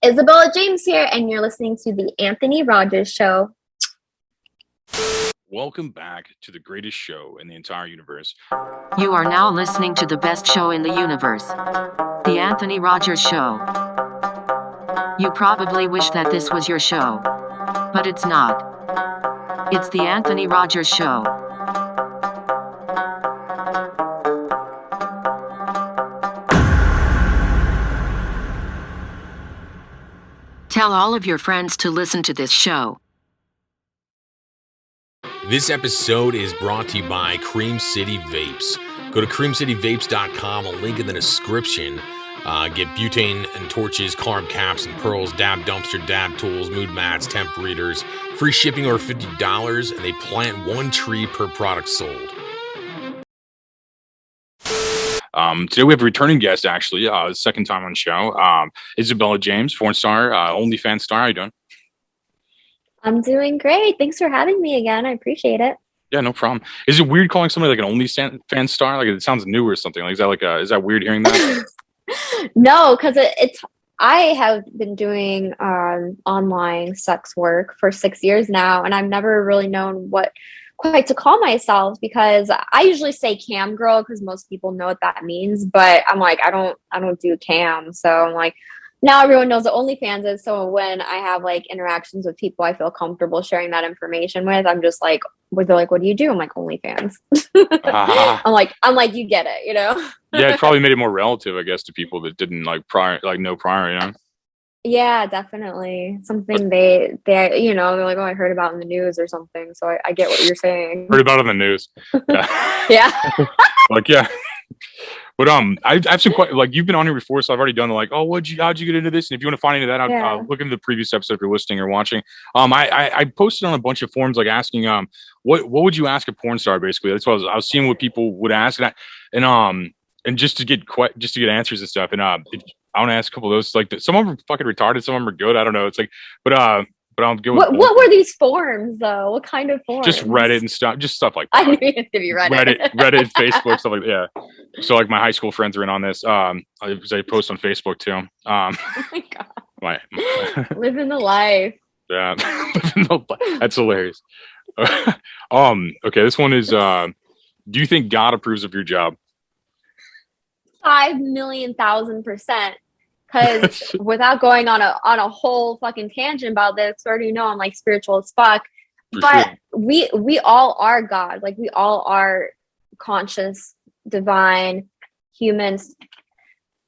Isabella James here, and you're listening to the Anthony Rogers Show. Welcome back to the greatest show in the entire universe. You are now listening to the best show in the universe, the Anthony Rogers Show. You probably wish that this was your show, but it's not. It's the Anthony Rogers Show. Tell all of your friends to listen to this show. This episode is brought to you by Cream City Vapes. Go to creamcityvapes.com, a link in the description. Get butane and torches, carb caps and pearls, dab dumpster, dab tools, mood mats, temp readers. Free shipping over $50, and they plant one tree per product sold. Today we have a returning guest, actually, second time on the show. Isabella James, porn star, OnlyFans star. How you doing? I'm doing great. Thanks for having me again. I appreciate it. Yeah, no problem. Is it weird calling somebody like an OnlyFans star? Like it sounds new or something. Like is that weird hearing that? No, because I have been doing online sex work for 6 years now, and I've never really known what quite to call myself, because I usually say cam girl because most people know what that means, but I'm like, I don't do cam. So I'm like, now everyone knows what OnlyFans is. So when I have like interactions with people I feel comfortable sharing that information with, I'm just like, they're like, what do you do? I'm like, OnlyFans. I'm like, you get it, you know? Yeah, it probably made it more relative, I guess, to people that didn't know prior, you know? Yeah, definitely. Something they you know, they're like, oh, I heard about in the news or something. So I get what you're saying. Heard about it in the news. Yeah. Yeah. Like, yeah. But I have some like you've been on here before, so I've already done the like, oh, how'd you get into this? And if you want to find into that, I'll look into the previous episode if you're listening or watching. I posted on a bunch of forums like asking what would you ask a porn star, basically. That's what I was seeing what people would ask, and just to get answers and stuff. And I want to ask a couple of those. Like some of them are fucking retarded, some of them are good. I don't know. It's like, but I'll go. What were these forms though? What kind of forms? Just Reddit and stuff. Just stuff like that. I knew it to be Reddit. Reddit, Facebook, stuff like that. Yeah. So like my high school friends are in on this. I post on Facebook too. Oh my god. Living the life. Yeah. That's hilarious. Okay, this one is do you think God approves of your job? 5,000,000%. Because without going on a whole fucking tangent about this, I already know I'm like spiritual as fuck. But we all are God. Like we all are conscious, divine humans,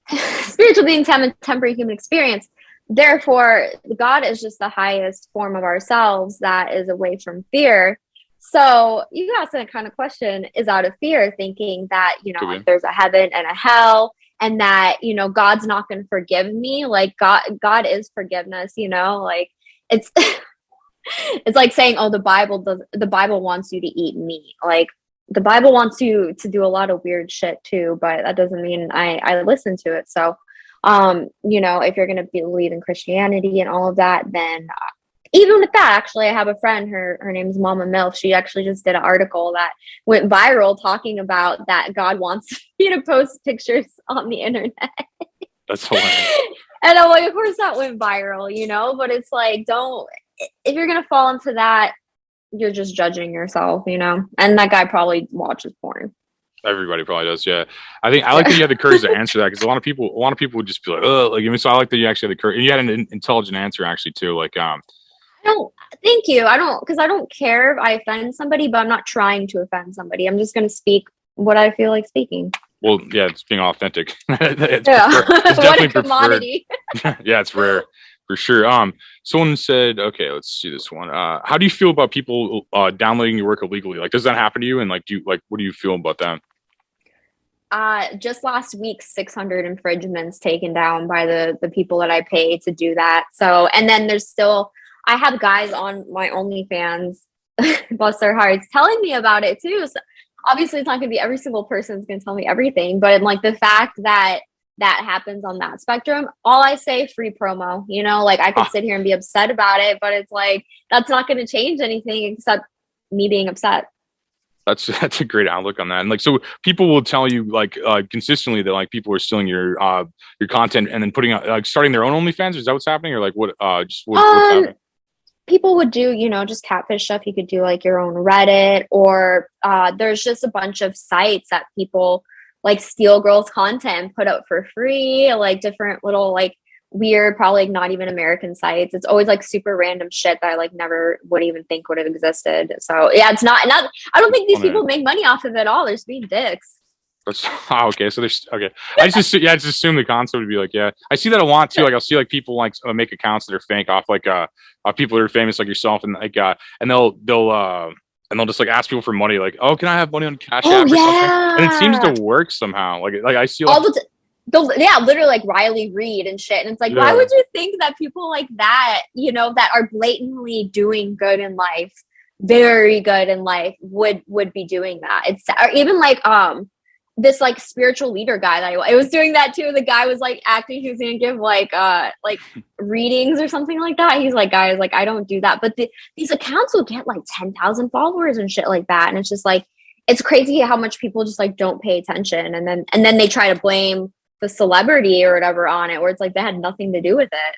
spiritual beings have a temporary human experience. Therefore, God is just the highest form of ourselves that is away from fear. So you ask that kind of question is out of fear, thinking that, you know, like there's a heaven and a hell, and that, you know, God's not going to forgive me. Like God is forgiveness, you know, like it's it's like saying, oh, the Bible wants you to eat meat. Like the Bible wants you to do a lot of weird shit too, but that doesn't mean I listen to it. So you know, if you're going to believe in Christianity and all of that, then even with that, actually, I have a friend, her name's Mama Milf. She actually just did an article that went viral talking about that God wants you to post pictures on the internet. That's hilarious. And I'm like, of course that went viral, you know, but it's like, if you're going to fall into that, you're just judging yourself, you know, and that guy probably watches porn. Everybody probably does, yeah. I like that you had the courage to answer that, because a lot of people would just be like, oh, like, I mean, so I like that you actually had the courage, and you had an intelligent answer actually too, like thank you. Because I don't care if I offend somebody, but I'm not trying to offend somebody. I'm just going to speak what I feel like speaking. Well, yeah, it's being authentic. It's what a commodity. Yeah, it's rare for sure. Someone said, okay, let's see this one. How do you feel about people downloading your work illegally? Like, does that happen to you? And like, what do you feel about that? Just last week, 600 infringements taken down by the people that I pay to do that. So, and then there's still, I have guys on my OnlyFans, bless their hearts, telling me about it too. So obviously it's not going to be every single person is going to tell me everything, but like the fact that happens on that spectrum, all I say, free promo, you know, like I could sit here and be upset about it, but it's like, that's not going to change anything except me being upset. That's a great outlook on that. And like, so people will tell you like consistently that like people are stealing your content and then putting out like starting their own OnlyFans. Is that what's happening, or like what's happening? People would do, just catfish stuff. You could do like your own Reddit, or there's just a bunch of sites that people like steal girls' content and put out for free, like different little like weird, probably not even American sites. It's always like super random shit that I like never would even think would have existed. So yeah, it's not I don't think these people make money off of it all. They're just being dicks. Okay. So there's okay. I just assume the concept would be like, yeah, I see that a lot too. Like I'll see like people like make accounts that are fake off like people that are famous like yourself, and like and they'll just like ask people for money, like, oh, can I have money on Cash App or something? And it seems to work somehow. Like I see like, yeah, literally like Riley Reid and shit. And it's like, why would you think that people like that, that are blatantly doing good in life, very good in life, would be doing that? It's, or even like this like spiritual leader guy that I was doing that too. The guy was like acting, he was gonna give like readings or something like that. He's like, guys, like I don't do that. But these accounts will get like 10,000 followers and shit like that. And it's just like, it's crazy how much people just like don't pay attention, and then they try to blame the celebrity or whatever on it, where it's like they had nothing to do with it.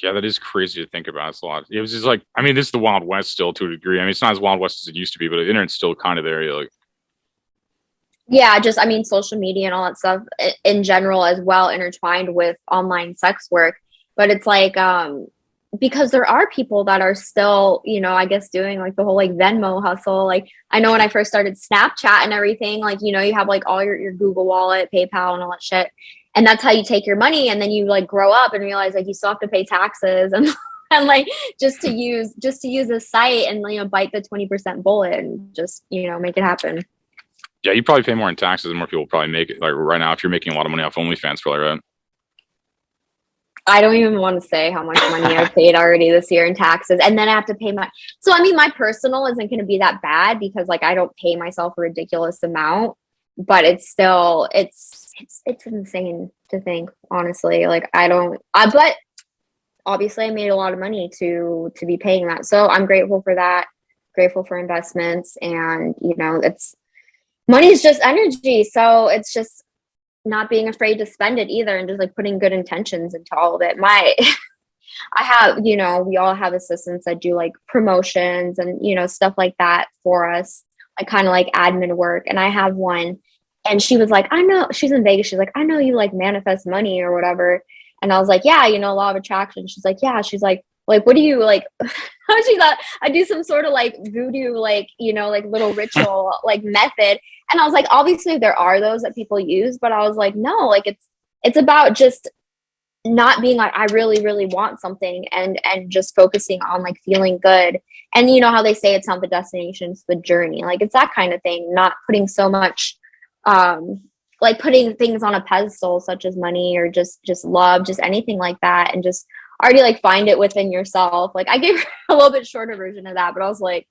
Yeah, that is crazy to think about. It's a lot. It was just like, I mean, this is the Wild West still to a degree. I mean, it's not as Wild West as it used to be, but the internet's still kind of there. Like, yeah, just, I mean, social media and all that stuff in general as well, intertwined with online sex work. But it's like, because there are people that are still, I guess doing like the whole like Venmo hustle. Like I know when I first started Snapchat and everything, like, you have like all your Google Wallet, PayPal and all that shit. And that's how you take your money. And then you like grow up and realize like you still have to pay taxes and and like just to use a site and, bite the 20% bullet and just, make it happen. Yeah, you probably pay more in taxes than more people probably make it. Like right now, if you're making a lot of money off OnlyFans, probably, right? I don't even want to say how much money I've paid already this year in taxes. And then I have to pay so I mean, my personal isn't going to be that bad because like, I don't pay myself a ridiculous amount, but it's still, it's insane to think, honestly. Like but obviously I made a lot of money to be paying that. So I'm grateful for that, grateful for investments, and, money is just energy. So it's just not being afraid to spend it either, and just like putting good intentions into all of it. I have, we all have assistants that do like promotions and, stuff like that for us, like kind of like admin work. And I have one, and she was like, I know, she's in Vegas. She's like, I know you like manifest money or whatever. And I was like, yeah, law of attraction. She's like, yeah. She's like, what do you like? She thought I do some sort of like voodoo, like, like little ritual, like method. And I was like, obviously there are those that people use, but I was like, no, like it's about just not being like, I really, really want something, and just focusing on like feeling good. And how they say it's not the destination, it's the journey. Like it's that kind of thing, not putting so much, like putting things on a pedestal such as money or just love, just anything like that. And just already like find it within yourself. Like I gave her a little bit shorter version of that, but I was like,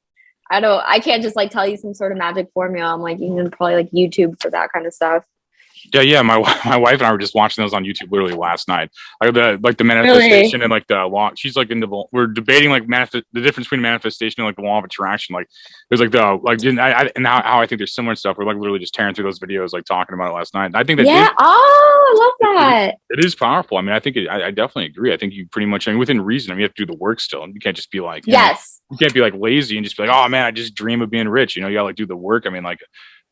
I can't just like tell you some sort of magic formula. I'm like, you can probably like YouTube for that kind of stuff. Yeah. My wife and I were just watching those on YouTube literally last night. Like the manifestation and like the law. She's like we're debating like the difference between manifestation and like the law of attraction. Like there's like and how I think there's similar stuff. We're like literally just tearing through those videos, like talking about it last night. I think that I love that. It is powerful. I mean, I think I definitely agree. I think you pretty much, I mean, within reason. I mean, you have to do the work still. You can't just be like, you can't be like lazy and just be like, oh man, I just dream of being rich. You gotta like do the work. I mean, like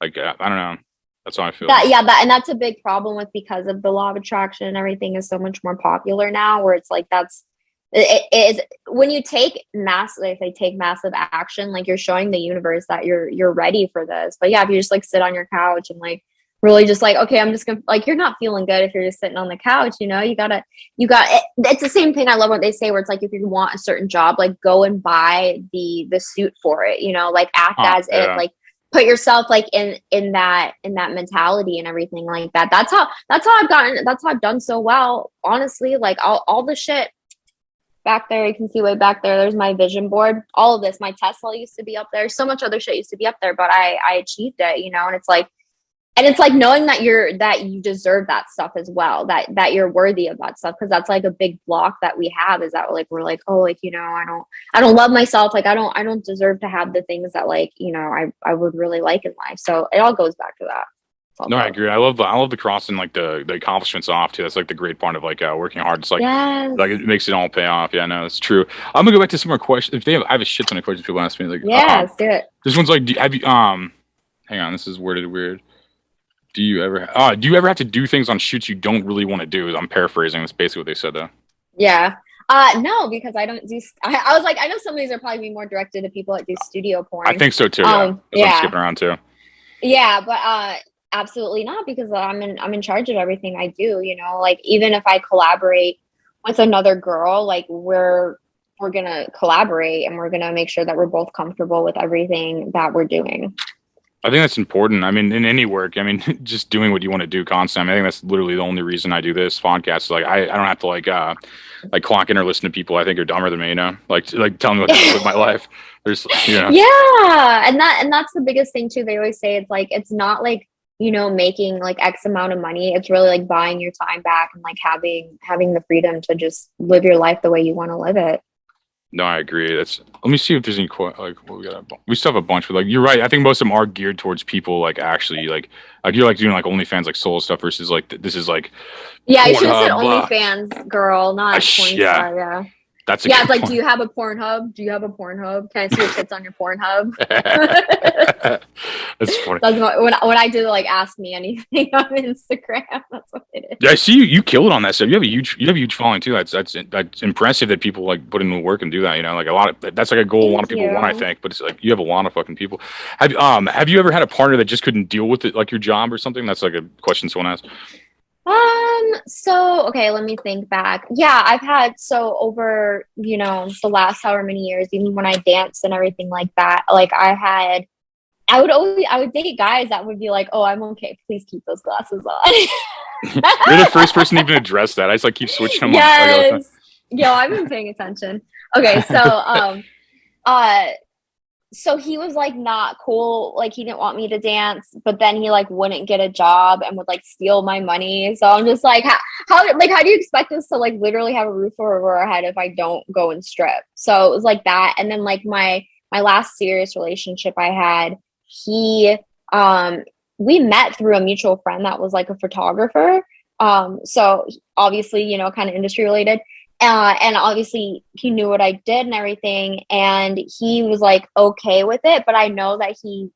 I don't know. That's how I feel. And that's a big problem with, because of the law of attraction and everything is so much more popular now, where it's like it is when you take massive action, like you're showing the universe that you're ready for this. But yeah, if you just like sit on your couch and like really just like, okay, I'm just gonna, like, you're not feeling good if you're just sitting on the couch, you got it. It's the same thing. I love what they say, where it's like, if you want a certain job, like go and buy the suit for it, like act as it, like put yourself like in that mentality and everything like that. That's how I've done so well, honestly. Like all the shit back there, you can see way back there's my vision board. All of this, my Tesla used to be up there. So much other shit used to be up there, but I achieved it, and it's like, And it's like knowing that you deserve that stuff as well, that you're worthy of that stuff. Cause that's like a big block that we have, is that like, we're like, oh, like, you know, I don't love myself. Like, I don't deserve to have the things that, like, you know, I would really like in life. So it all goes back to that. No, I agree. I love the crossing, like the accomplishments off too. That's like the great part of like working hard. It's like, yes. like it makes it all pay off. Yeah, no, it's true. I'm gonna go back to some more questions. If I have a shit ton of questions people ask me. Like, let's do it. This one's like, have you hang on, this is worded weird. Do you ever have to do things on shoots you don't really want to do? I'm paraphrasing. That's basically what they said though. Yeah. No, because I don't do. I was like, I know some of these are probably more directed to people that do studio porn. I think so too. Yeah. Yeah. I'm skipping around too. Yeah, but absolutely not, because I'm in charge of everything I do. You know, like even if I collaborate with another girl, like we're gonna collaborate and we're gonna make sure that we're both comfortable with everything that we're doing. I think that's important. I mean, in any work, I mean, just doing what you want to do constantly. I think that's literally the only reason I do this podcast. Like, I don't have to like clock in or listen to people I think are dumber than me, you know, like tell me what to do with my life. There's, you know. Yeah. And that's the biggest thing too. They always say it's like, it's not like, you know, making like X amount of money. It's really like buying your time back and like having the freedom to just live your life the way you want to live it. No, I agree. Let me see if there's any like what we got. We still have a bunch, but like you're right. I think most of them are geared towards people like actually like you're like doing like OnlyFans like solo stuff versus like this is like. Yeah, I should have said OnlyFans girl, not porn star. Yeah. That's it's like, do you have a Pornhub? Do you have a Pornhub? Can I see your tits on your Pornhub? That's funny. That's when I do like ask me anything on Instagram. That's what it is. Yeah, I see you kill it on that stuff. You have a huge following too. That's impressive that people like put in the work and do that. You know, like that's like a goal a lot of people want, I think. But it's like you have a lot of fucking people. Have you ever had a partner that just couldn't deal with it, like your job or something? That's like a question someone asked. So, okay, let me think back. Yeah, I've had, so over, you know, the last however many years, even when I danced and everything like that, like I would date guys that would be like, oh, I'm okay, please keep those glasses on. You're the first person to even address that. I just like keep switching them. Yes. Yo, I've been paying attention. Okay, so, so he was like not cool, like he didn't want me to dance, but then he like wouldn't get a job and would like steal my money. So I'm just like, how do you expect us to like literally have a roof over our head if I don't go and strip? So it was like that. And then like my last serious relationship I had, we met through a mutual friend that was like a photographer. So obviously, you know, kind of industry related. And obviously he knew what I did and everything, and he was like okay with it, but I know that he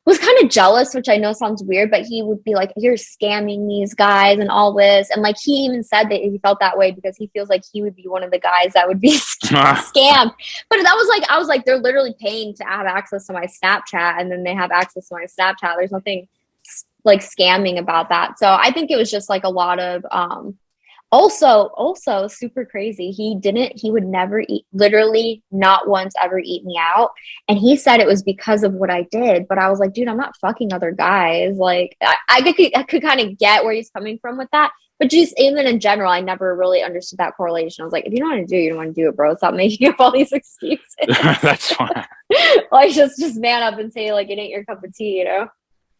was kind of jealous, which I know sounds weird, but he would be like, you're scamming these guys and all this, and like he even said that he felt that way because he feels like he would be one of the guys that would be scammed. But that was like, I was like, they're literally paying to have access to my Snapchat, and then they have access to my Snapchat. There's nothing like scamming about that. So I think it was just like a lot of also super crazy. He would never eat, literally not once ever eat me out. And he said it was because of what I did. But I was like, dude, I'm not fucking other guys. Like I could kind of get where he's coming from with that. But just even in general, I never really understood that correlation. I was like, if you don't want to do it, you don't want to do it, bro. Stop making up all these excuses. That's fine. Like just man up and say like it ain't your cup of tea, you know?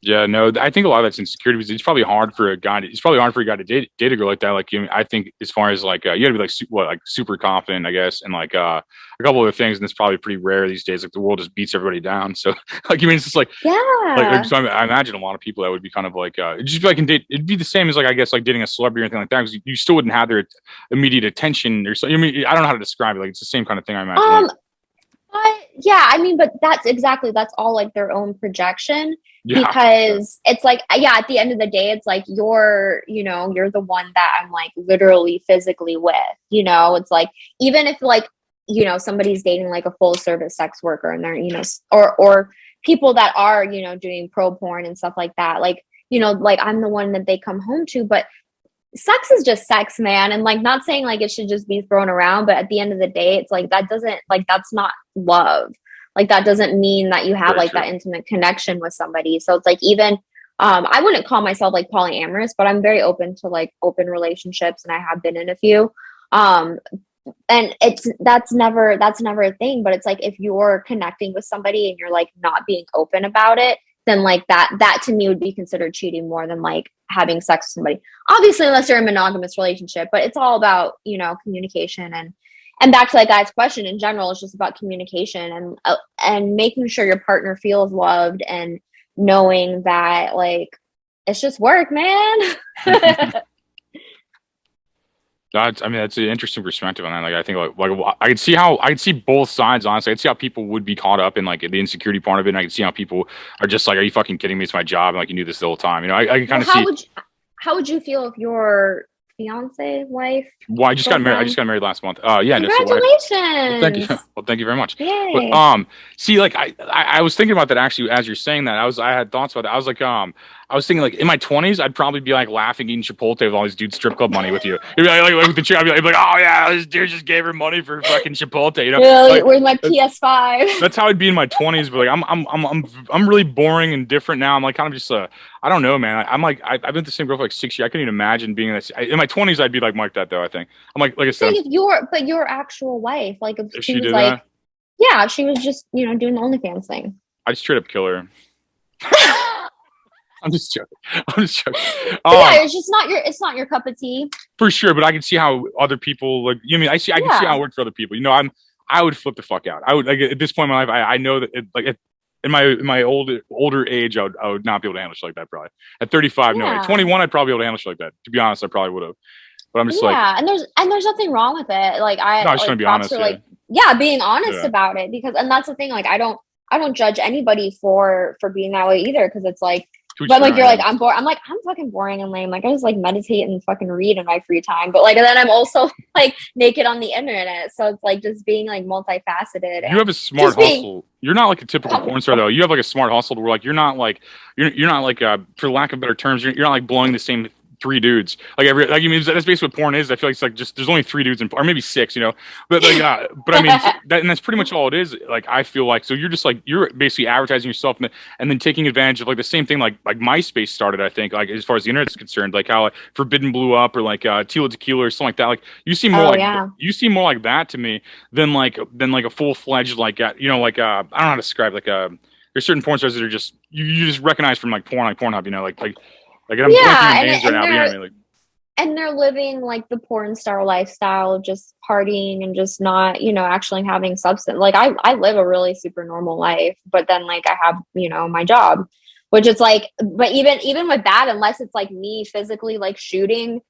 Yeah, no, I think a lot of that's insecurity because it's probably hard for a guy to date a girl like that. Like, I think as far as like, you gotta be like super confident, I guess. And like, a couple other things. And it's probably pretty rare these days. Like the world just beats everybody down. So like, it's just like, yeah. Like, so I imagine a lot of people that would be kind of like, it'd just be like, it'd be the same as like, I guess like dating a celebrity or anything like that. Because you still wouldn't have their immediate attention or something. I mean, I don't know how to describe it. Like, it's the same kind of thing, I imagine. But yeah, I mean, but that's all like their own projection. Yeah. Because it's like, yeah, at the end of the day, it's like you're the one that I'm like literally physically with, you know. It's like, even if like, you know, somebody's dating like a full service sex worker and they're, you know, or people that are, you know, doing pro porn and stuff like that, like, you know, like I'm the one that they come home to. But sex is just sex, man. And like, not saying like it should just be thrown around, but at the end of the day, it's like that's not love. Like that doesn't mean that you have that intimate connection with somebody. So it's like, even I wouldn't call myself like polyamorous, but I'm very open to like open relationships, and I have been in a few. And that's never a thing. But it's like, if you're connecting with somebody and you're like not being open about it, then like that to me would be considered cheating more than like having sex with somebody. Obviously, unless you're in a monogamous relationship, but it's all about, you know, communication and back to that guy's question in general, it's just about communication and making sure your partner feels loved and knowing that like it's just work, man. That's an interesting perspective on that. Like, I think like I can see both sides. Honestly, I can see how people would be caught up in like the insecurity part of it, and I can see how people are just like, "Are you fucking kidding me? It's my job. And I can do this the whole time." You know, I can kind of see. How would you feel if your fiance, wife? Well, I just got married last month. Yeah. Congratulations. Well, thank you. Well, thank you very much. Yay. But see, like I was thinking about that actually as you're saying that. I had thoughts about that. I was like, I was thinking like in my 20s, I'd probably be like laughing, eating Chipotle with all these dudes strip club money with you. You'd be like with the chick, I'd be like, oh yeah, this dude just gave her money for fucking Chipotle. You know, like, where's my PS5? That's how I'd be in my 20s. But like I'm really boring and different now. I'm like kind of just I don't know, man. I'm like I've been with the same girl for like 6 years. I couldn't even imagine being in this. In my 20s, I'd be like that though. I think I'm like I said. But your actual wife, like if she was did like, that? yeah, she was just, you know, doing the OnlyFans thing. I'd straight up kill her. I'm just joking. Yeah, it's not your cup of tea. For sure, but I can see how other people like. You know, I can see how it works for other people. You know, I would flip the fuck out. I would like at this point in my life. I know that in my older age, I would not be able to handle shit like that. Probably at 35, no. At 21, I'd probably be able to handle shit like that. To be honest, I probably would have. But I'm just and there's nothing wrong with it. Like I just gonna be honest. Being honest about it, because and that's the thing. Like I don't judge anybody for being that way either, because it's like. But like you're like I'm bored. I'm like I'm fucking boring and lame. Like I just like meditate and fucking read in my free time. But like then I'm also like naked on the internet. So it's like just being like multifaceted. You have a smart hustle. You're not like a typical porn star though. You have like a smart hustle where like you're not like for lack of better terms, you're not like blowing the same 3 dudes like every like. I mean that's basically what porn is. I feel like it's like just there's only 3 dudes or maybe 6, you know. But like but I mean that's pretty much all it is. Like I feel like so you're just like you're basically advertising yourself and then taking advantage of like the same thing like MySpace started. I think like as far as the internet's concerned, like how like, Forbidden blew up or like Tila Tequila or something like that. Like you seem more you seem more like that to me than like a full-fledged like you know like I don't know how to describe like there's certain porn stars that are just you just recognize from like porn like Pornhub, you know, like I'm blanking names right now, but you know what I mean? Like, and they're living like the porn star lifestyle of just partying and just not, you know, actually having substance. Like I live a really super normal life, but then like I have, you know, my job, which is like, but even with that, unless it's like me physically like shooting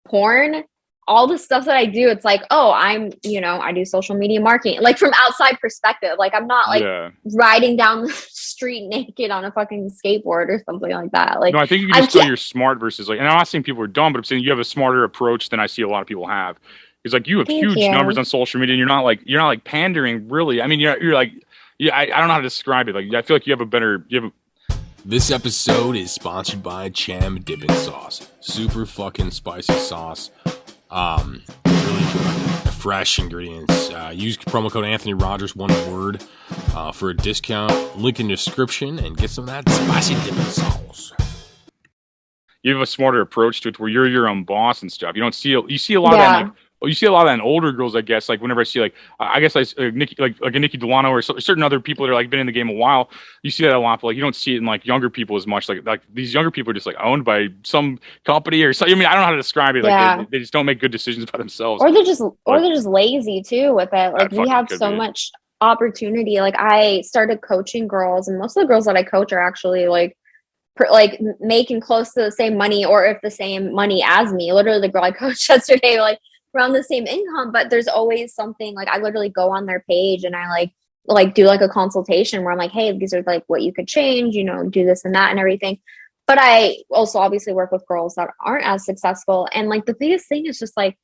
porn, all the stuff that I do, it's like, oh, I'm, you know, I do social media marketing, like from outside perspective. Like I'm not like riding down the street naked on a fucking skateboard or something like that. Like, no, I think you can just tell you're smart versus like, and I'm not saying people are dumb, but I'm saying you have a smarter approach than I see a lot of people have. It's like you have huge numbers on social media, and you're not like pandering really. I mean, you're like, I don't know how to describe it. Like, I feel like you have a better. This episode is sponsored by Cham Dippin' Sauce. Super fucking spicy sauce. Really good. Fresh ingredients. Use promo code Anthony Rogers, one word, for a discount. Link in the description and get some of that spicy dipping sauce. You have a smarter approach to it where you're your own boss and stuff. You see a lot of that like, you see a lot of that in older girls, I guess. Like whenever I see like, I guess Nikki, like a Nikki Delano or certain other people that are like been in the game a while, you see that a lot. But like you don't see it in like younger people as much. Like these younger people are just like owned by some company or something. I mean, I don't know how to describe it. Like they just don't make good decisions by themselves. Or they're just lazy too with it. Like we have so much opportunity. Like I started coaching girls, and most of the girls that I coach are actually like making close to the same money, or if the same money as me. Literally, the girl I coached yesterday, like around the same income, but there's always something. Like I literally go on their page and I like do like a consultation where I'm like, hey, these are like what you could change, you know, do this and that and everything. But I also obviously work with girls that aren't as successful, and like the biggest thing is just like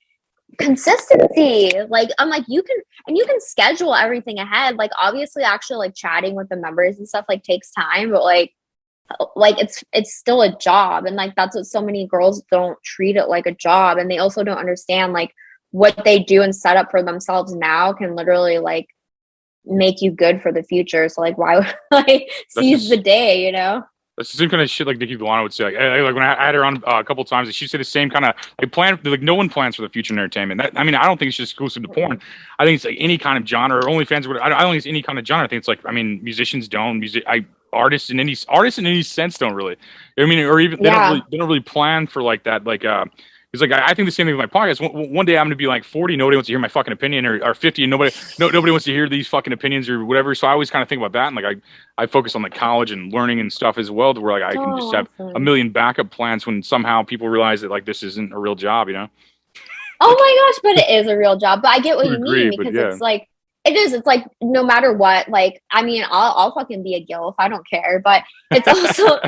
consistency. Like I'm like, you can schedule everything ahead. Like obviously actually like chatting with the members and stuff like takes time, but like it's still a job, and like that's what so many girls don't treat it like a job, and they also don't understand like what they do and set up for themselves now can literally like make you good for the future. So like why would I seize the day, you know? That's the same kind of shit like Nikki Delano would say. Like when I had her on a couple of times, she said the same kind of like plan. Like no one plans for the future in entertainment. I mean, I don't think it's just exclusive to porn. I think it's like any kind of genre or OnlyFans. I don't think it's any kind of genre. I think it's like, I mean, musicians don't. artists in any sense don't really. I mean, or even they don't really plan for like that. Like, it's like I think the same thing with my podcast. One day I'm gonna be like 40, nobody wants to hear my fucking opinion, or 50, and nobody wants to hear these fucking opinions or whatever. So I always kind of think about that, and like I focus on like college and learning and stuff as well, to where like I can just have a million backup plans when somehow people realize that like this isn't a real job, you know? Oh my gosh, but it is a real job. But I get what you mean, because it's like, it is. It's like, no matter what, like, I mean, I'll fucking be a gilf. I don't care. But it's also,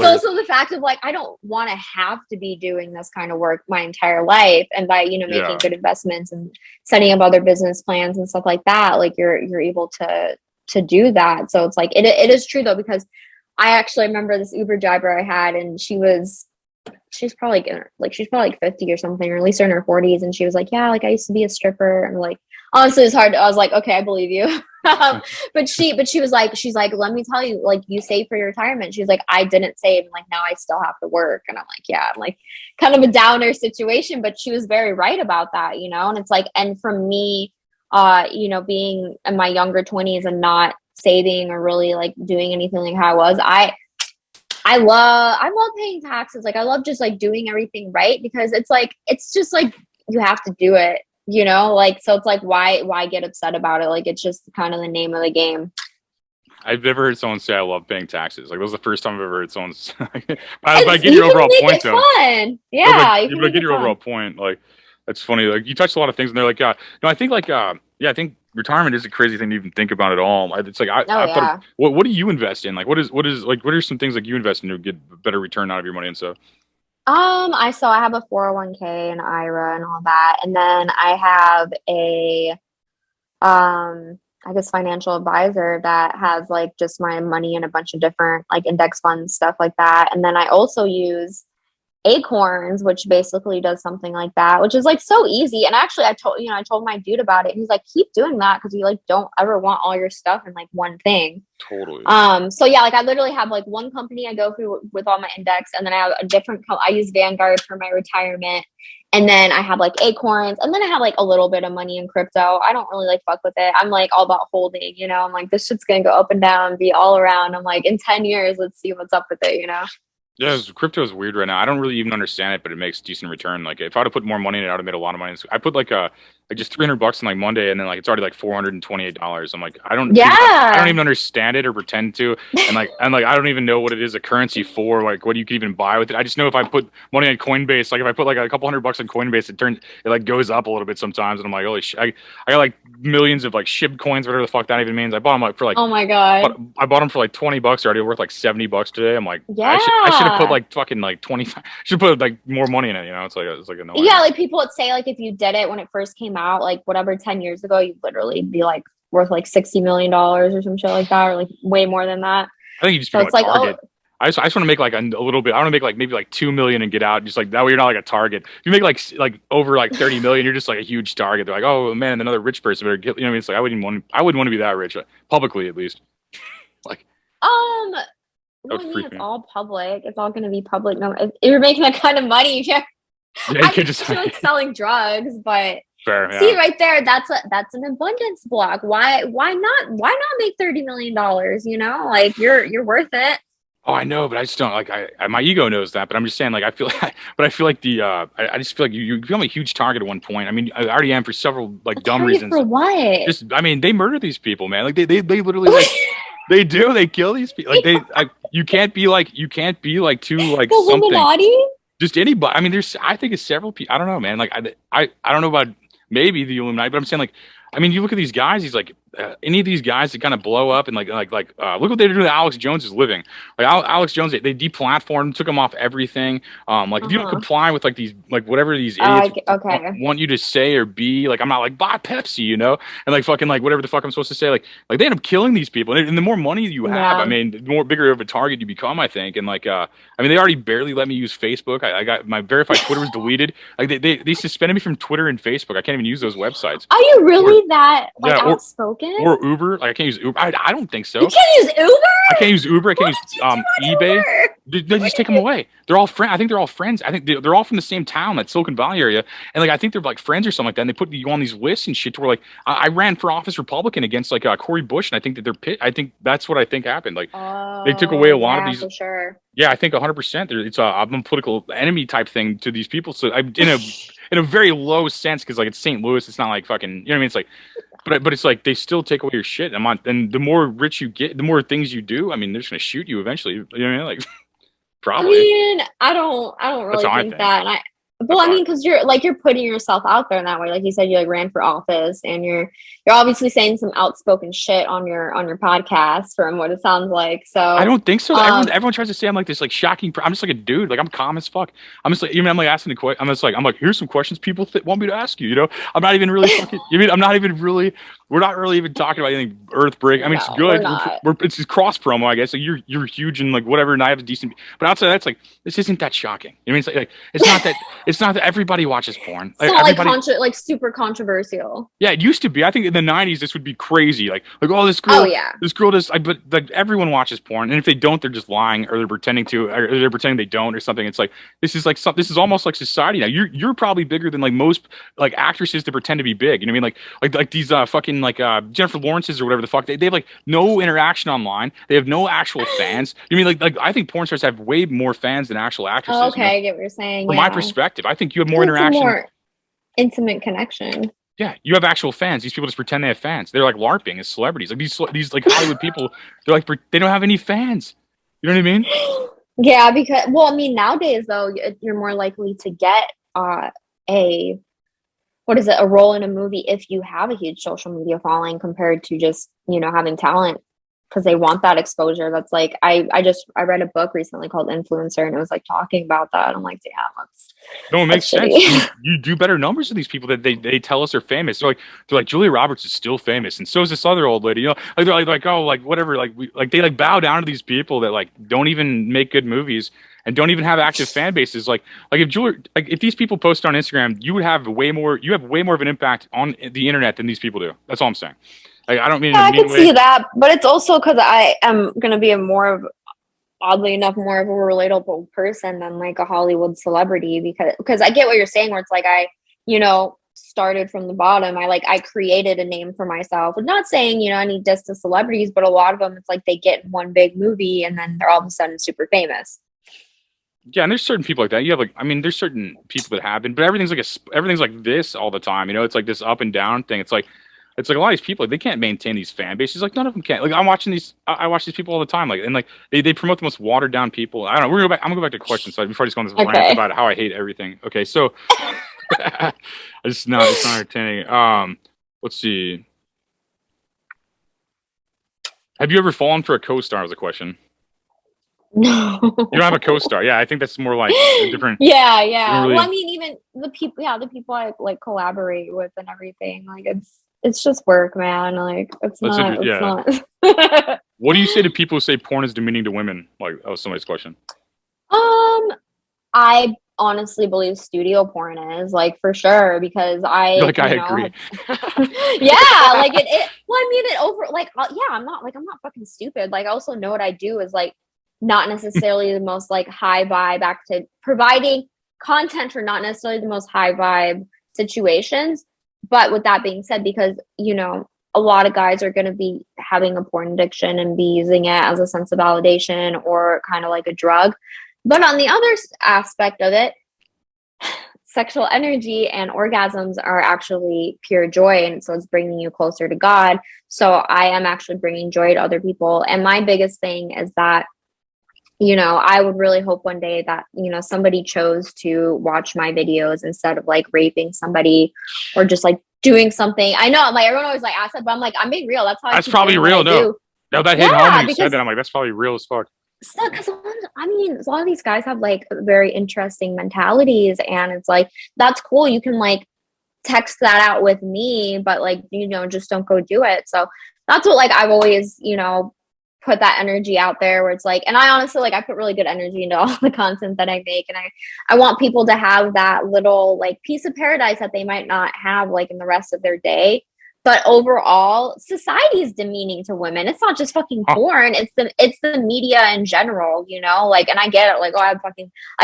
also the fact of like, I don't want to have to be doing this kind of work my entire life. And by, you know, making good investments and setting up other business plans and stuff like that, like you're able to do that. So it's like, it is true though, because I actually remember this Uber driver I had, and she's probably like 50 or something, or at least in her 40s. And she was like, yeah, like I used to be a stripper. And like, honestly, it's hard. I was like, okay, I believe you. But she's like, let me tell you, like, you save for your retirement. She's like, I didn't save. And like, now I still have to work. And I'm like, yeah, I'm like kind of a downer situation, but she was very right about that, you know? And it's like, and for me, you know, being in my younger 20s and not saving or really like doing anything like how I was, I love paying taxes. Like, I love just like doing everything right, because it's like, it's just like, you have to do it, you know, like, so it's like, why get upset about it? Like, it's just kind of the name of the game. I've never heard someone say I love paying taxes. Like, that was the first time I've ever heard someone say. But I get your overall point, though. Fun. Yeah, but I get your overall point. Like, that's funny. Like, you touched a lot of things, and they're like, no, I think like, I think retirement is a crazy thing to even think about at all. It's like, I thought, what do you invest in? Like, what are some things like you invest in to get better return out of your money and stuff? I have a 401k and IRA and all that, and then I have a I guess financial advisor that has like just my money in a bunch of different like index funds, stuff like that. And then I also use Acorns, which basically does something like that, which is like so easy. And actually I told my dude about it, and he's like, keep doing that, because you like don't ever want all your stuff in like one thing. Totally. So yeah, like I literally have like one company I go through with all my index, and then I have a different I use Vanguard for my retirement, and then I have like Acorns, and then I have like a little bit of money in crypto. I don't really like fuck with it. I'm like all about holding, you know. I'm like, this shit's gonna go up and down, be all around. I'm like, in 10 years, let's see what's up with it, you know. Yeah, crypto is weird right now. I don't really even understand it, but it makes decent return. Like, if I had to put more money in it, I would have made a lot of money. I put like just $300 in like Monday, and then like it's already like $428. I'm like, I don't even understand it or pretend to, and I don't even know what it is a currency for. Like, what you can even buy with it. I just know if I put money on Coinbase, like if I put like a couple $100 on Coinbase, it like goes up a little bit sometimes, and I'm like, holy shit! I got like millions of like SHIB coins, whatever the fuck that even means. I bought them like for like, oh my god, I bought them for like $20 already, worth like $70 today. I'm like, yeah, I should have put like fucking like 20. Should put like more money in it. You know, it's like annoying. Yeah, like people would say like if you did it when it first came out, like whatever 10 years ago, you'd literally be like worth like $60 million or some shit like that, or like way more than that. I think you just become a target. I just want to make like a little bit. I want to make like maybe like 2 million and get out. Just like that way, you're not like a target. If you make like over like 30 million, you're just like a huge target. They're like, oh man, another rich person better get. You know what I mean? It's like I wouldn't want to be that rich, publicly at least. Like, it's all public. It's all going to be public. No, if you're making that kind of money, you could just like selling drugs, but. Fair, yeah. See right there, that's an abundance block. Why not make $30 million? You know, like you're worth it. Oh, I know, but I just don't like. My ego knows that, but I'm just saying, like, I feel like the I just feel like you become a huge target at one point. I mean, I already am for several like dumb reasons. For what? Just, I mean, they murder these people, man. Like they literally like they do. They kill these people. Like you can't be like too like the something. Illuminati? Just anybody. I mean, I think it's several people. I don't know, man. Like I don't know about. Maybe the Illuminati, but I'm saying like, I mean, you look at these guys. He's like any of these guys that kind of blow up and look what they did to Alex Jones' living. Like Alex Jones, they deplatformed, took him off everything. If you don't comply with like these whatever these idiots want you to say or be, like I'm not like buy Pepsi, you know, and like fucking like whatever the fuck I'm supposed to say. Like they end up killing these people, and the more money you have, I mean, the more bigger of a target you become, I think. And like I mean, they already barely let me use Facebook. I got my verified Twitter was deleted. Like they suspended me from Twitter and Facebook. I can't even use those websites. Are you really that outspoken? Republican? Or Uber? Like I can't use Uber. I don't think so. You can't use Uber? I can't use Uber. I can't use eBay. They just take them away. They're all friends. I think they're all friends. I think they're all from the same town, that Silicon Valley area. And like I think they're like friends or something like that. And they put you on these lists and shit to where like I ran for office Republican against like Cory Bush, and I think that I think that's what I think happened. Like they took away a lot of these. For sure. Yeah, I think 100%. It's I'm a political enemy type thing to these people. So I'm in a very low sense, because like it's St. Louis. It's not like fucking, you know what I mean? It's like, but it's like they still take away your shit. And the more rich you get, the more things you do. I mean, they're just gonna shoot you eventually. You know what I mean? Like probably. I mean, I don't really think that. And well, I mean, because you're putting yourself out there in that way. Like you said, you like ran for office, and you're obviously saying some outspoken shit on your podcast, from what it sounds like. So I don't think so. Everyone tries to say I'm like this like shocking. I'm just like a dude. Like I'm calm as fuck. I'm just like, even I'm like asking the question. I'm like here's some questions people want me to ask you. You know, I'm not even really fucking. You mean I'm not even really. We're not really even talking about anything earth break. I mean, it's good. It's just cross promo, I guess. Like you're huge and like whatever, and I have a decent. But outside that, it's like this isn't that shocking. You know what I mean? It's not that. It's not that everybody watches porn. It's not like super controversial. Yeah, it used to be. I think in the 90s this would be crazy. Like oh, this girl. Oh yeah. This girl does. But like everyone watches porn, and if they don't, they're just lying, or they're pretending to, or they're pretending they don't, or something. It's like this is almost like society now. You're probably bigger than like most like actresses that pretend to be big. You know what I mean? Like these fucking like Jennifer Lawrence's or whatever the fuck. They have like no interaction online. They have no actual fans. You mean like I think porn stars have way more fans than actual actresses. Oh, okay, I get what you're saying. From my perspective, I think you have more interaction. More intimate connection. Yeah, you have actual fans. These people just pretend they have fans. They're like LARPing as celebrities. Like these like Hollywood people. They're like they don't have any fans. You know what I mean? Yeah, because I mean nowadays though, you're more likely to get a role in a movie if you have a huge social media following compared to just, having talent, because they want that exposure. That's like, I read a book recently called Influencer, and it was like talking about that. I'm like, damn, it makes sense. You do better numbers with these people that they tell us are famous. They're like Julia Roberts is still famous, and so is this other old lady. Like they're like oh, like whatever. Like they like bow down to these people that like don't even make good movies and don't even have active fan bases. Like if these people post on Instagram, you have way more of an impact on the internet than these people do. That's all I'm saying. Like, I don't mean. Yeah, I can see that, but it's also because I am gonna be oddly enough, more of a relatable person than like a Hollywood celebrity, because I get what you're saying, where it's like I started from the bottom. I created a name for myself. I'm not saying, any diss to celebrities, but a lot of them, it's like they get in one big movie and then they're all of a sudden super famous. Yeah, and there's certain people like that. You have there's certain people that happen, but everything's like this all the time. It's like this up and down thing. It's like a lot of these people, they can't maintain these fan bases. Like none of them can. Like I watch these people all the time. Like, and like they promote the most watered down people. I don't know. I'm gonna go back to questions. So before I just go on this rant about how I hate everything. Okay, so it's not entertaining. Let's see. Have you ever fallen for a co-star? Was a question. No. You don't have a co-star. Yeah, I think that's more like a different. Yeah. Really... Well, I mean, even the people I like collaborate with and everything. Like it's just work, man. Like it's not. What do you say to people who say porn is demeaning to women? Like that was somebody's question. I honestly believe studio porn is, like, for sure, because I agree. Yeah, like it. Well, I mean, it over. Like, yeah, I'm not fucking stupid. Like, I also know what I do is like not necessarily the most like high vibe to providing content for not necessarily the most high vibe situations. But with that being said, because, a lot of guys are going to be having a porn addiction and be using it as a sense of validation or kind of like a drug. But on the other aspect of it, sexual energy and orgasms are actually pure joy. And so it's bringing you closer to God. So I am actually bringing joy to other people. And my biggest thing is that, I would really hope one day that, somebody chose to watch my videos instead of like raping somebody or just like doing something. I know, like, everyone always like asks it, but I'm like, I'm being real. That's probably real. No, that hit home when you said that. I'm like, that's probably real as fuck. So, because a lot of these guys have like very interesting mentalities, and it's like, that's cool. You can like text that out with me, but like, just don't go do it. So that's what, like, I've always, put that energy out there, where it's like, and I honestly, like, I put really good energy into all the content that I make. And I want people to have that little like piece of paradise that they might not have like in the rest of their day. but overall, society is demeaning to women. It's not just fucking porn. It's the media in general, you know? Like, and I get it. Like, oh, I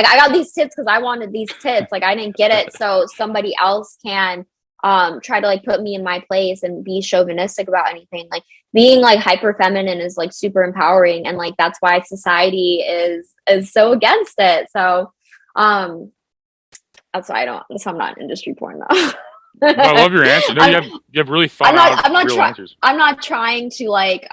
got these tits because I wanted these tits. Like, I didn't get it, so somebody else can try to like put me in my place and be chauvinistic about anything. Like, being like hyper feminine is like super empowering, and like that's why society is so against it. So that's why I'm not industry porn though. I love your answer. No, you have really thought out real answers. I'm not trying to like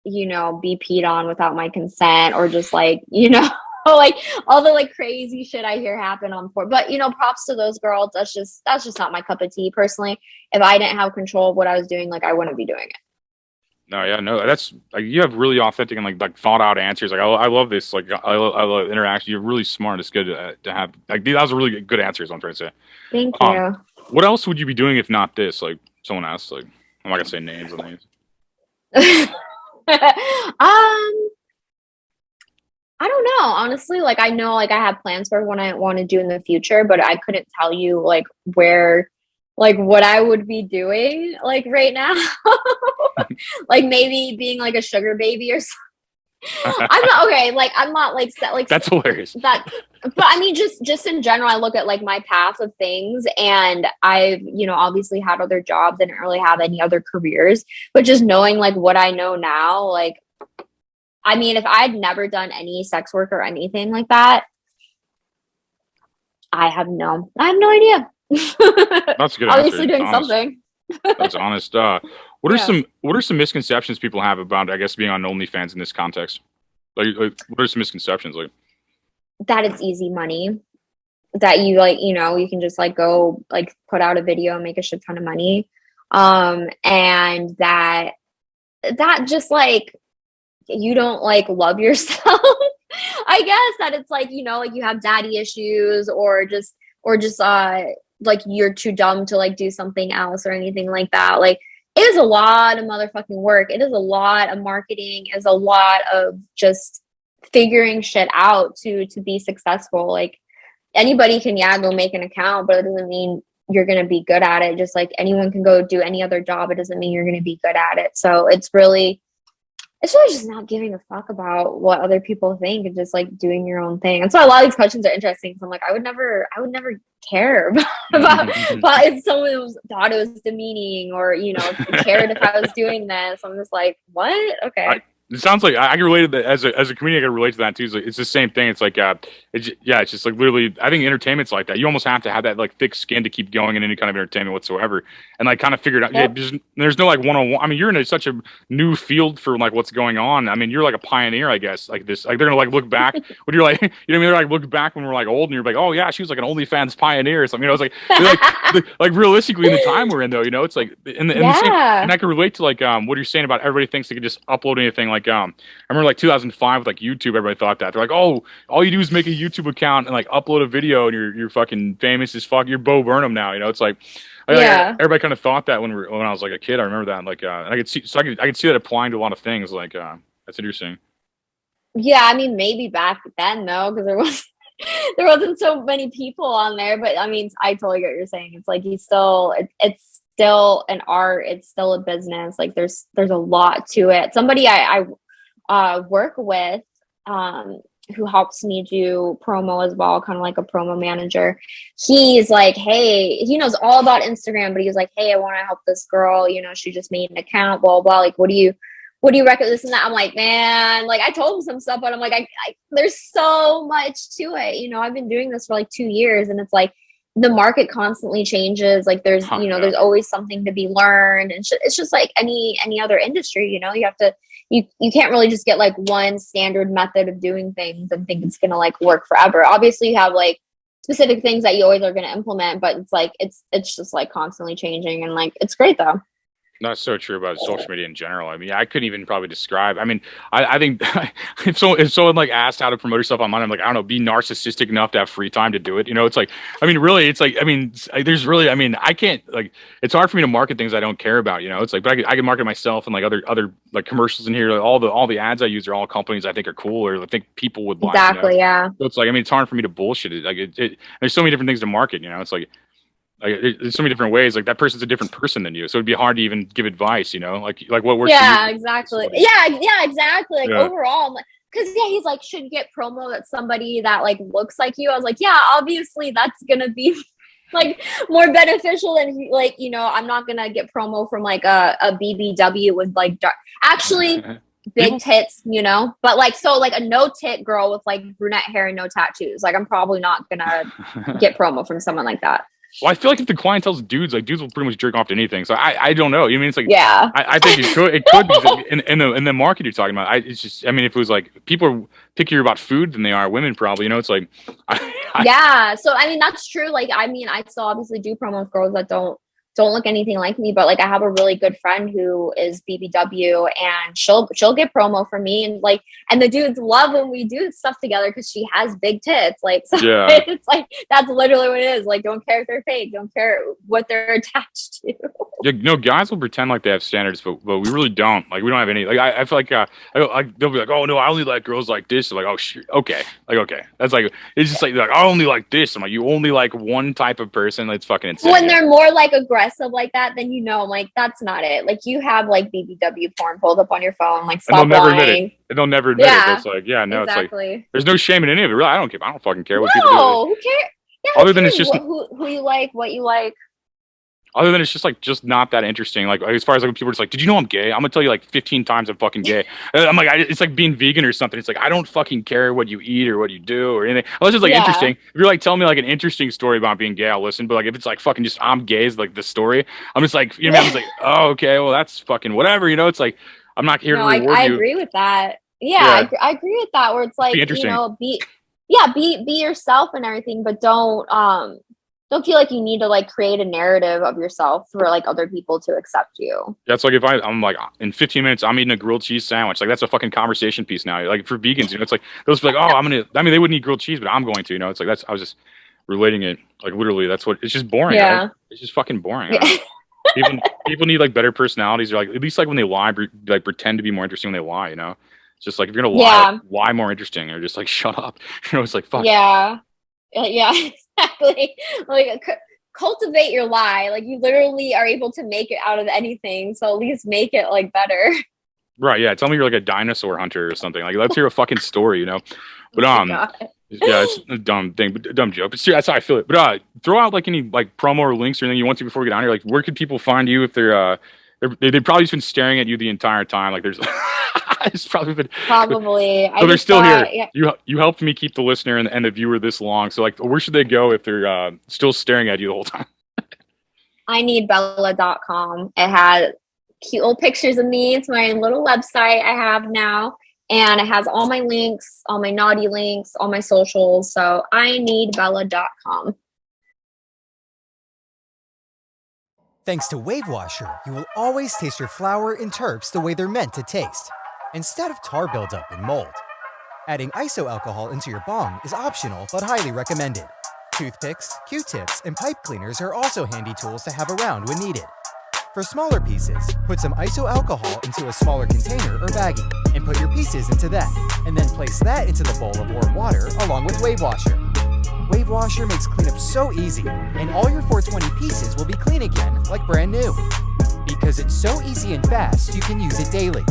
you know, be peed on without my consent, or just like, you know, like all the like crazy shit I hear happen on porn. But you know, props to those girls. That's just not my cup of tea personally. If I didn't have control of what I was doing, like I wouldn't be doing it. No, yeah, no, that's like you have really authentic and like thought out answers. Like I love this. Like I love interaction. You're really smart. It's good to have. Like that was a really good answers. I'm trying to say. Thank you. What else would you be doing if not this? Like someone asked. Like I'm not gonna say names on these. I don't know. Honestly, like I know like I have plans for what I want to do in the future, but I couldn't tell you like where, like what I would be doing like right now. Like maybe being like a sugar baby or something. I'm not okay. Like I'm not like set, like that's hilarious. But I mean, just in general, I look at like my path of things, and I've, you know, obviously had other jobs. I didn't really have any other careers, but just knowing like what I know now, like, I mean, if I had never done any sex work or anything like that, I have no idea. That's a good. Obviously doing something. That's honest. What are some misconceptions people have about, I guess, being on OnlyFans in this context? Like what are some misconceptions? Like that it's easy money, that you like, you know, you can just like go like put out a video and make a shit ton of money, and that just like you don't like love yourself. I guess that it's like, you know, like you have daddy issues, or just like you're too dumb to like do something else or anything like that. Like it is a lot of motherfucking work. It is a lot of marketing. It is a lot of just figuring shit out to be successful. Like anybody can go make an account, but it doesn't mean you're going to be good at it. Just like anyone can go do any other job, it doesn't mean you're going to be good at it. So it's really just not giving a fuck about what other people think and just like doing your own thing. And so a lot of these questions are interesting. So I'm like, I would never care about if someone thought it was demeaning, or, you know, cared if I was doing this. I'm just like, what? Okay. It sounds like I can relate to that as a comedian. I can relate to that too. It's the same thing. It's like it's just like literally. I think entertainment's like that. You almost have to have that like thick skin to keep going in any kind of entertainment whatsoever, and like kind of figure it out. Yep. Yeah, there's no like one-on-one. I mean, you're in such a new field for like what's going on. I mean, you're like a pioneer, I guess. Like this, like they're gonna like look back when you're like, you know what I mean? They're like look back when we're like old, and you're like, oh yeah, she was like an OnlyFans pioneer or something. You know, it's like realistically in the time we're in though, you know, it's like the same, and I can relate to like what you're saying about everybody thinks they can just upload anything. Like I remember like 2005 with like YouTube, everybody thought that. They're like, oh, all you do is make a YouTube account and like upload a video and you're fucking famous as fuck. You're Bo Burnham now, you know. It's like, everybody kind of thought that when I was like a kid. I remember that, and like, and I could see that applying to a lot of things. Like, that's interesting. Yeah, I mean, maybe back then though, because there wasn't so many people on there. But I mean, I totally get what you're saying. It's like it's still an art. It's still a business. Like there's a lot to it. Somebody I work with, who helps me do promo as well, kind of like a promo manager. He's like, hey, he knows all about Instagram, but he was like, hey, I want to help this girl. You know, she just made an account, blah, blah. Like, what do you recommend, this and that? I'm like, man, like I told him some stuff, but I'm like, I there's so much to it. You know, I've been doing this for like 2 years, and it's like the market constantly changes. Like there's, you know, there's always something to be learned, and it's just like any other industry. You know, you have to. You can't really just get like one standard method of doing things and think it's going to like work forever. Obviously you have like specific things that you always are going to implement, but it's like, it's just like constantly changing, and like, it's great though. That's so true about social media in general. I mean, I couldn't even probably describe. I mean, I think if someone like asked how to promote yourself online, I'm like, I don't know, be narcissistic enough to have free time to do it. You know, it's like, I mean, really, it's like, I mean, there's really, I mean, I can't like, it's hard for me to market things I don't care about. You know, it's like, but I can market myself and like other like commercials in here. Like, all the ads I use are all companies I think are cool or I think people would buy. Exactly, you know? yeah. So it's like, I mean, it's hard for me to bullshit it. Like there's so many different things to market. You know, it's like. Like there's so many different ways. Like that person's a different person than you, so it'd be hard to even give advice. Like what works. Yeah, for you. exactly. Yeah, exactly. Like Yeah. overall, because he's like, should get promo at somebody that like looks like you. I was like, yeah, obviously that's gonna be like more beneficial than like, I'm not gonna get promo from like a BBW with like actually big tits, but like, so like a no tit girl with like brunette hair and no tattoos. Like I'm probably not gonna get promo from someone like that. Well, I feel like if the clientele's dudes, like dudes will pretty much jerk off to anything. So I don't know. It's like, yeah, I think it could be in the market you're talking about. It's just, if it was like people are pickier about food than they are women, probably. It's like, yeah. So that's true. Like I still obviously do promo with girls that don't look anything like me, but like I have a really good friend who is BBW, and she'll get promo from me, and the dudes love when we do stuff together because she has big tits. Like, so yeah. It's like that's literally what it is. Like, don't care if they're fake, don't care what they're attached to. Yeah, guys will pretend like they have standards, but we really don't. Like, we don't have any. Like, I feel like they'll be like, oh no, I only like girls like this. I'm like, oh shit, okay, that's like, it's just like I only like this. I'm like, you only like one type of person. That's fucking insane. When they're more like aggressive like that, then like that's not it. Like you have like BBW porn pulled up on your phone. Like stop and they'll never lying. admit it. And they'll never admit it. It's like, yeah, no, exactly. It's like there's no shame in any of it. Really, I don't care. I don't fucking care what people do. No, who cares? Yeah, other than it's just who you like, what you like. Other than it's just not that interesting. Like as far as like people are just like, did you know I'm gay? I'm gonna tell you like 15 times I'm fucking gay. I'm like, it's like being vegan or something. It's like I don't fucking care what you eat or what you do or anything. Unless it's like interesting. If you're like telling me like an interesting story about being gay, I'll listen. But like if it's like fucking just I'm gay is like the story, I'm just like, I'm just like, oh okay, well that's fucking whatever. It's like I'm not here to reward you. I agree with that. Yeah. I agree with that. Where it's like, be yourself and everything, but don't feel like you need to like create a narrative of yourself for like other people to accept you. That's like if I'm like in 15 minutes I'm eating a grilled cheese sandwich. Like that's a fucking conversation piece now. Like for vegans, it's like those like, oh they wouldn't eat grilled cheese, but I'm going to. It's like I was just relating it like literally. That's what it's just boring. Yeah, right? It's just fucking boring. People need like better personalities, or like at least like when they lie, like pretend to be more interesting when they lie. It's just like if you're gonna lie more interesting, or just like shut up. It's like fuck. Yeah. Exactly. Like cultivate your lie. Like you literally are able to make it out of anything, so at least make it like better. Right? Yeah. Tell me you're like a dinosaur hunter or something. Like let's hear a fucking story, But yeah, it's a dumb thing, but dumb joke. But that's how I feel it. But throw out like any like promo or links or anything you want to before we get on here. Like where could people find you if they've probably just been staring at you the entire time. Like there's it's probably been so they're still here. Yeah. You helped me keep the listener and the viewer this long. So like where should they go if they're still staring at you the whole time? ineedbella.com. It had cute little pictures of me. It's my little website I have now. And it has all my links, all my naughty links, all my socials. So ineedbella.com. Thanks to Wave Washer, you will always taste your flour and terps the way they're meant to taste, instead of tar buildup and mold. Adding iso alcohol into your bong is optional but highly recommended. Toothpicks, Q-tips, and pipe cleaners are also handy tools to have around when needed. For smaller pieces, put some iso alcohol into a smaller container or baggie, and put your pieces into that, and then place that into the bowl of warm water along with Wave Washer. Wave Washer makes cleanup so easy, and all your 420 pieces will be clean again like brand new. Because it's so easy and fast, you can use it daily.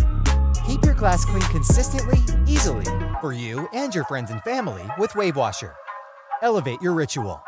Keep your glass clean consistently, easily, for you and your friends and family with Wave Washer. Elevate your ritual.